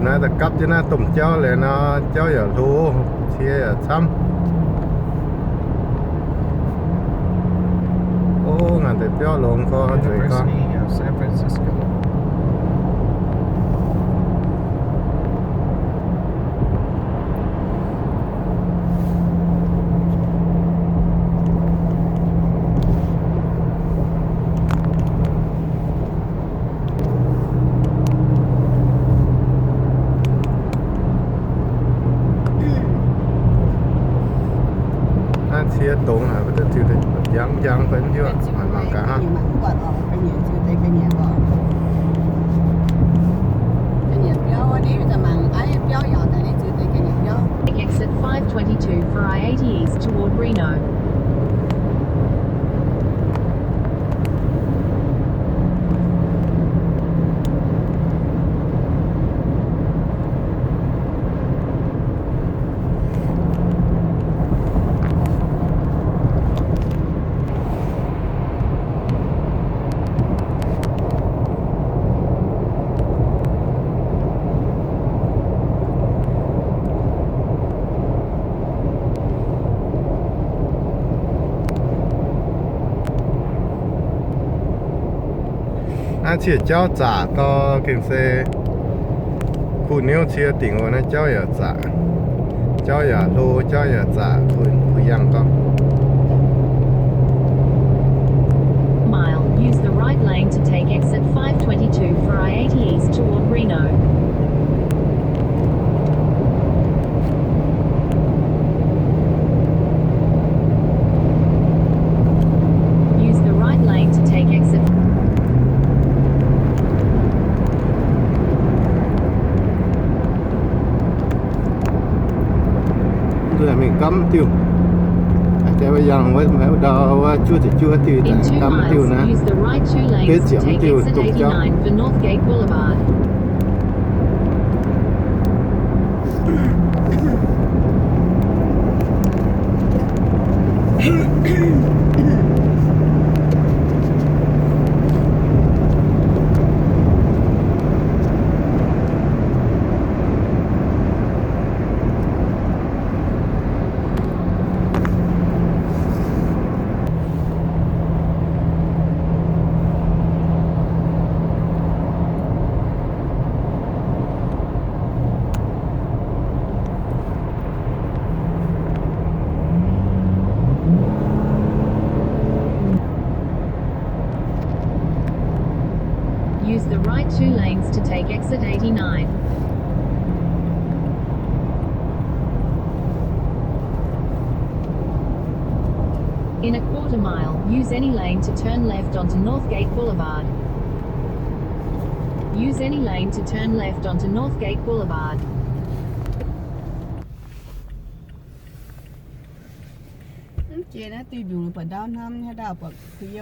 นะแต่กลับจะน่าตุ่มเจ้าเลยเนาะเจ้าอย่ารู้เชียอย่าช้ำโอ้งานแต่เจ้าลงก็เฉยก็ University of San Francisco. เชียตรงก็จะถือยังเป็นที่ว่ามันมากะฮะ Exit 522 for I-80 East toward Reno. chia cháu trả to kinh xe khu nếu chia tỉnh của nó cháuอย่าtrả cháuอย่ารู้cháuอย่าtrả khuยังก็ Mile, use the right lane to take exit 522 for I-80 East toward Reno. Use the right lane to take exit. Rồi mình cắm tiêuแต่ว่ายังไว้แม้ว่าดาวว่าชั่วtiêuแต่ In 2 cắm tiêu miles, นะ use the right 2 lanes to take exit 89 for Northgate Boulevard. Use the right 2 lanes to take exit 89. In a quarter mile, use any lane to turn left onto Northgate Boulevard. Use any lane to turn left onto Northgate Boulevard. Chị nó tiêu dùng là đau năm hay đau bậc thì như